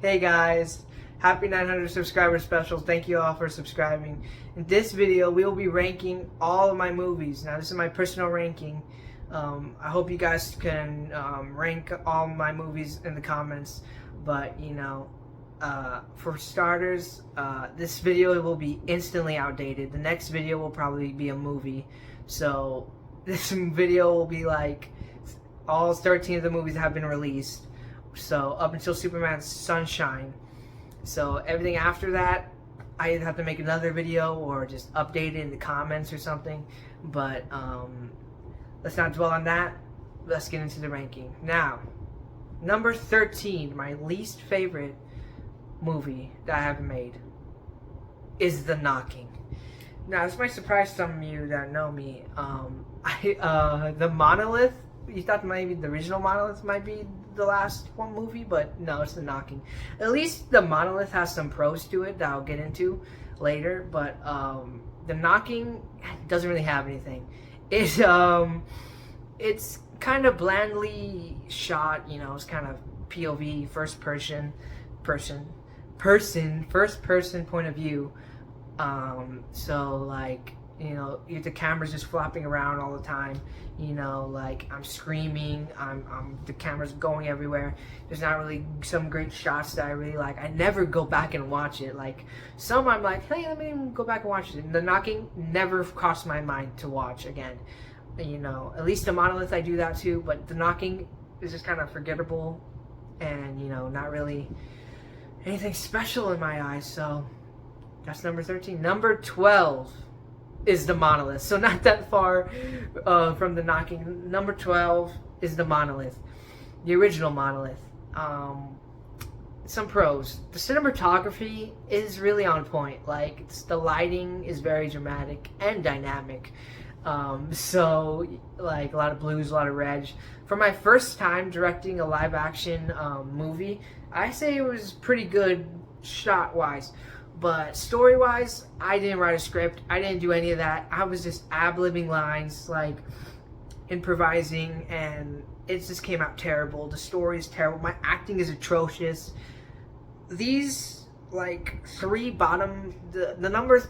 Hey guys, happy 900 subscriber special. Thank you all for subscribing. In this video, we will be ranking all of my movies. Now, this is my personal ranking. I hope you guys can rank all my movies in the comments. But, for starters, this video will be instantly outdated. The next video will probably be a movie. So, this video will be like all 13 of the movies have been released. So up until Superman's Sunshine. So everything after that, I either have to make another video or just update it in the comments or something. But let's not dwell on that. Let's get into the ranking. Now, number 13, my least favorite movie that I have made is The Knocking. Now, this might surprise some of you that know me. The Monolith, you thought maybe the original Monolith might be the last one movie, but no, it's The Knocking. At least the Monolith has some pros to it that I'll get into later, but The Knocking doesn't really have anything. It's kind of blandly shot, it's kind of POV, first person point of view. So like, the camera's just flopping around all the time. Like I'm screaming, the camera's going everywhere. There's not really some great shots that I really like. I never go back and watch it. Like some, I'm like, hey, let me go back and watch it. And The Knocking never crossed my mind to watch again. At least The Monolith I do that too, but The Knocking is just kind of forgettable, and not really anything special in my eyes. So that's number 13. Number 12 is The Monolith. So not that far from The Knocking. Number 12 is The Monolith. The original Monolith. Some pros. The cinematography is really on point. Like, the lighting is very dramatic and dynamic. So, like, a lot of blues, a lot of reds. For my first time directing a live action movie, I say it was pretty good shot-wise. But story-wise, I didn't write a script. I didn't do any of that. I was just ad-libbing lines, like improvising, and it just came out terrible. The story is terrible. My acting is atrocious. These, like, three bottom, the numbers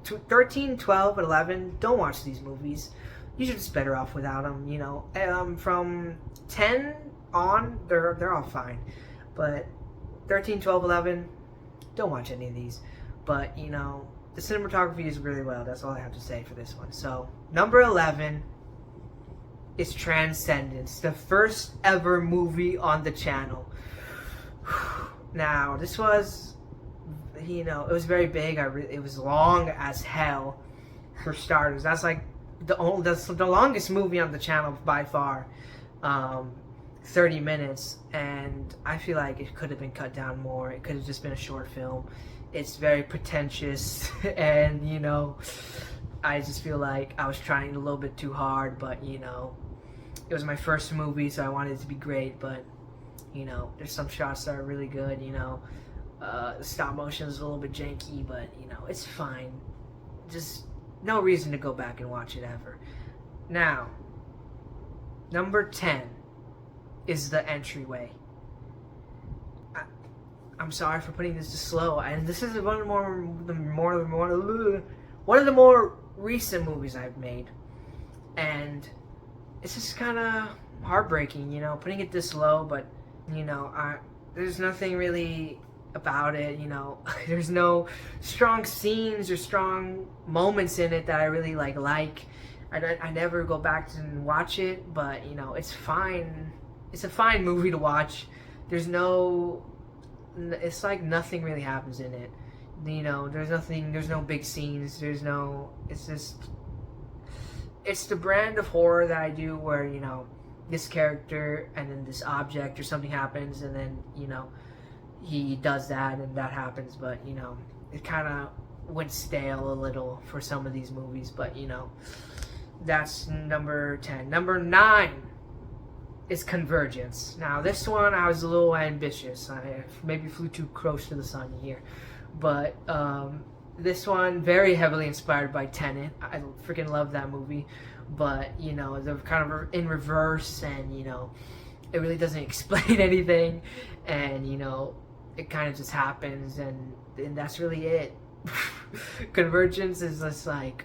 13, 12, and 11, don't watch these movies. You're just better off without them, From 10 on, they're all fine. But 13, 12, 11, don't watch any of these. But, the cinematography is really well. That's all I have to say for this one. So, number 11 is Transcendence, the first ever movie on the channel. Now, this was, it was very big. It was long as hell, for starters. That's like that's the longest movie on the channel by far. 30 minutes, and I feel like it could have been cut down more. It could have just been a short film. It's very pretentious, and I just feel like I was trying a little bit too hard, but it was my first movie, so I wanted it to be great. But there's some shots that are really good. The stop motion is a little bit janky, but it's fine. Just no reason to go back and watch it ever. Now, number 10 is The Entryway. I'm sorry for putting this slow, and this is one of the more recent movies I've made, and it's just kind of heartbreaking, putting it this low. But there's nothing really about it. There's no strong scenes or strong moments in it that I really like. I never go back and watch it, but it's fine. It's a fine movie to watch. It's like nothing really happens in it. There's no big scenes. It's the brand of horror that I do where, this character and then this object or something happens, and then, he does that and that happens, but, it kind of went stale a little for some of these movies, but, that's number 10. Number 9 is Convergence. Now, this one, I was a little ambitious. I maybe flew too close to the sun here. But this one, very heavily inspired by Tenet. I freaking love that movie. But, they're kind of in reverse, and, it really doesn't explain anything. And, it kind of just happens, and that's really it. Convergence is just like,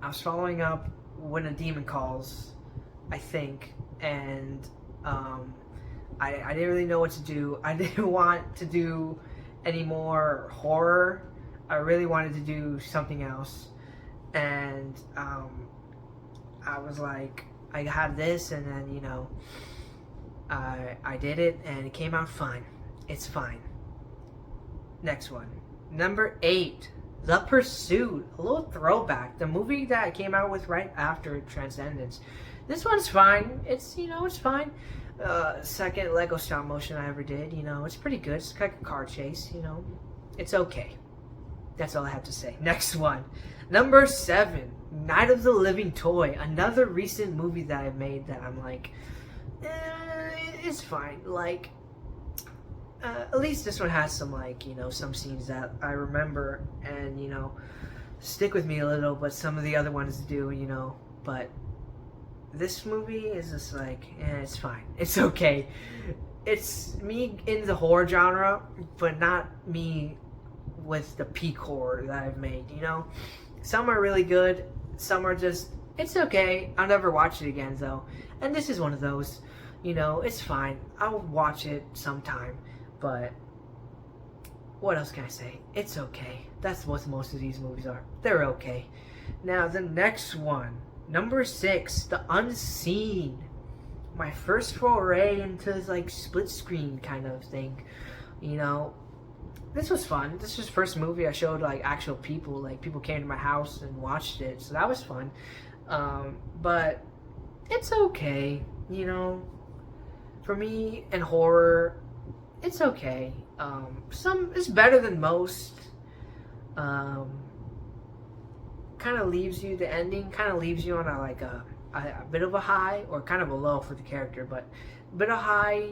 I was following up When a Demon Calls, I think, and I didn't really know what to do. I didn't want to do any more horror. I really wanted to do something else, and I was like, I have this, and then I did it, and it came out fine. It's fine. Next one, number 8, The Pursuit. A little throwback. The movie that came out with right after Transcendence. This one's fine. It's it's fine. Second Lego stop motion I ever did. It's pretty good. It's like a car chase. It's okay. That's all I have to say. Next one, number 7, Night of the Living Toy. Another recent movie that I made that I'm like, it's fine. Like, at least this one has some some scenes that I remember and stick with me a little, but some of the other ones do. But this movie is just like, it's fine. It's okay. It's me in the horror genre, but not me with the peak horror that I've made. Some are really good, some are just, it's okay. I'll never watch it again though, and this is one of those. It's fine. I'll watch it sometime, but what else can I say? It's okay. That's what most of these movies are. They're okay. Now the next one, number 6, The Unseen. My first foray into this split screen kind of thing. This was fun. This was the first movie I showed actual people. People came to my house and watched it, so that was fun. But it's okay. For me and horror, it's okay. It's better than most. Kind of leaves you, the ending kind of leaves you on a bit of a high, or kind of a low for the character, but a bit of high.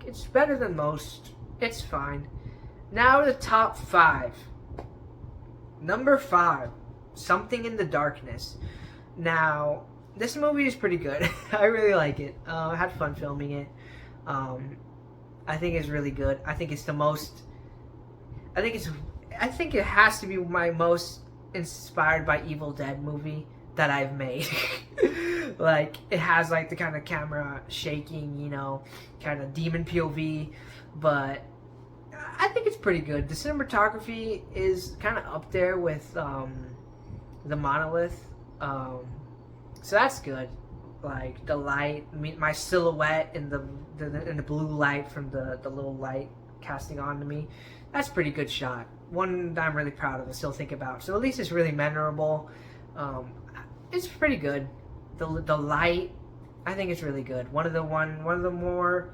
It's better than most. It's fine. Now the top 5. Number 5, Something in the Darkness. Now, this movie is pretty good. I really like it. I had fun filming it. I think it's really good. I think it's the most. I think it has to be my most inspired by Evil Dead movie that I've made. It has the kind of camera shaking, kind of demon POV, but I think it's pretty good. The cinematography is kind of up there with the Monolith, so that's good. The light, my silhouette in the blue light from the little light casting onto me, that's a pretty good shot. One that I'm really proud of and still think about. So at least it's really memorable. It's pretty good. The light, I think it's really good. One of the more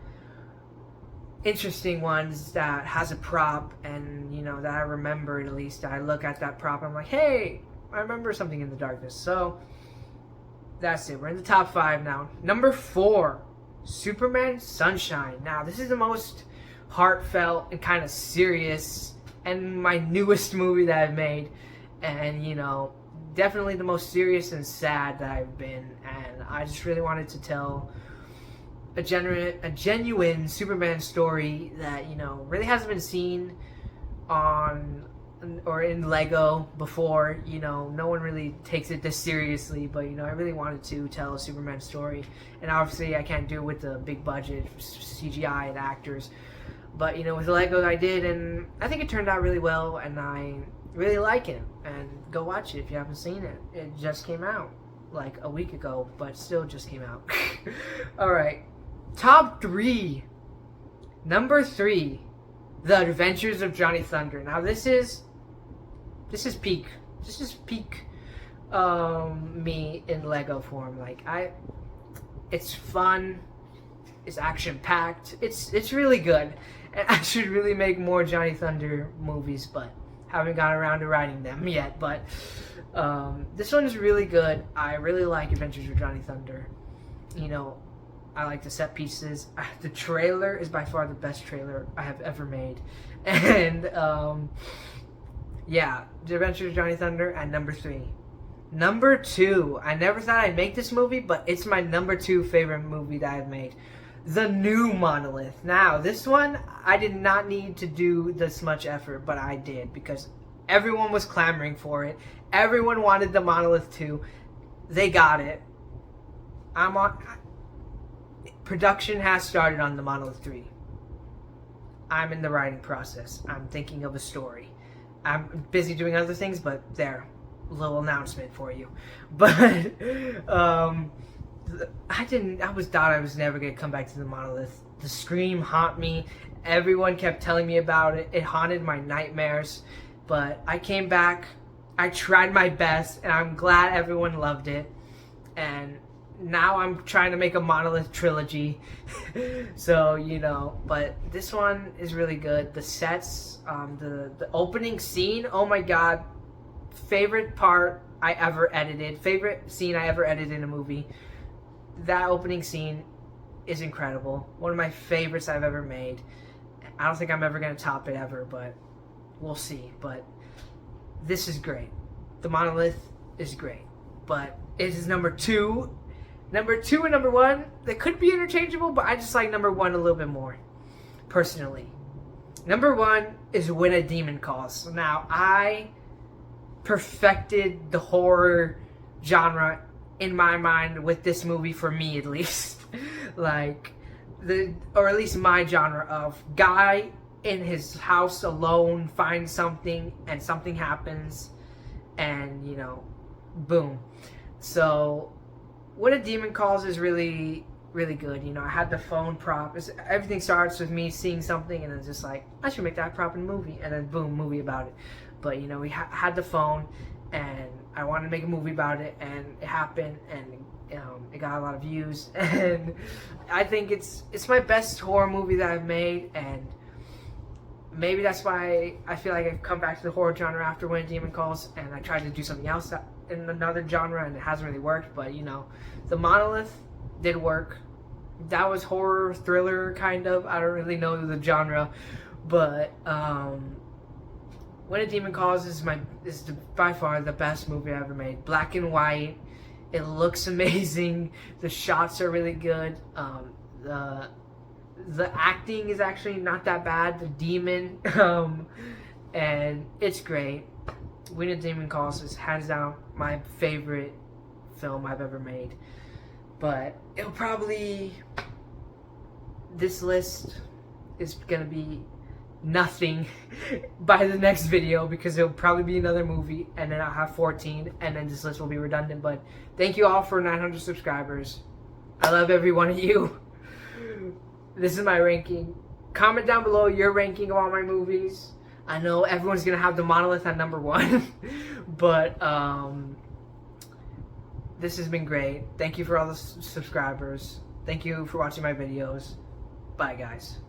interesting ones that has a prop, and that I remember, at least I look at that prop, I'm like, hey, I remember Something in the Darkness. So that's it. We're in the top 5 now. Number 4, Superman Sunshine. Now this is the most heartfelt and kind of serious and my newest movie that I've made, and definitely the most serious and sad that I've been, and I just really wanted to tell a genuine Superman story that really hasn't been seen on or in Lego before. No one really takes it this seriously, but I really wanted to tell a Superman story, and obviously I can't do it with the big budget CGI and actors, but with Lego I did, and I think it turned out really well, and I really like it. And go watch it if you haven't seen it. It just came out a week ago, but still just came out. All right. Top 3. Number 3, The Adventures of Johnny Thunder. Now this is peak. This is peak me in Lego form. It's fun. It's action packed. It's really good. And I should really make more Johnny Thunder movies, but haven't got around to writing them yet. But this one is really good. I really like Adventures of Johnny Thunder. I like the set pieces. The trailer is by far the best trailer I have ever made. And yeah, The Adventures of Johnny Thunder at number 3. Number 2, I never thought I'd make this movie, but it's my number 2 favorite movie that I've made. the new Monolith. Now, this one, I did not need to do this much effort, but I did because everyone was clamoring for it. Everyone wanted the Monolith 2. They got it. Production has started on the Monolith 3. I'm in the writing process. I'm thinking of a story. I'm busy doing other things, but there, little announcement for you. But I thought I was never gonna come back to the Monolith. The Scream haunt me. Everyone kept telling me about it. It haunted my nightmares. But I came back. I tried my best, and I'm glad everyone loved it. And now I'm trying to make a Monolith trilogy. So, you know, but this one is really good. The sets, the opening scene, oh my god. Favorite part I ever edited. Favorite scene I ever edited in a movie. That opening scene is incredible. One of my favorites I've ever made. I don't think I'm ever going to top it ever, but we'll see. But this is great. The Monolith is great. But it is number 2. Number 2 and number 1, they could be interchangeable, but I just like number 1 a little bit more, personally. Number 1 is When a Demon Calls. Now, I perfected the horror genre in my mind with this movie, for me at least. Like, or at least my genre of guy in his house alone finds something and something happens and, you know, boom. So When a Demon Calls is really, really good. You know, I had the phone prop. Everything starts with me seeing something and then just like, I should make that prop in a movie, and then boom, movie about it. But, you know, we had the phone, and I wanted to make a movie about it, and it happened, and it got a lot of views, and I think it's my best horror movie that I've made, and maybe that's why I feel like I've come back to the horror genre after When a Demon Calls, and I tried to do something else in another genre, and it hasn't really worked. But, you know, the Monolith did work. That was horror, thriller, kind of. I don't really know the genre, but When a Demon Calls is by far the best movie I ever made. Black and white. It looks amazing. The shots are really good. The acting is actually not that bad. The demon, and it's great. When a Demon Calls is hands down my favorite film I've ever made. But it'll probably, this list is gonna be nothing by the next video, because it'll probably be another movie, and then I'll have 14, and then this list will be redundant. But thank you all for 900 subscribers. I love every one of you. This is my ranking. Comment down below your ranking of all my movies. I know everyone's gonna have the Monolith on number 1, but this has been great. Thank you for all the subscribers. Thank you for watching my videos. Bye, guys.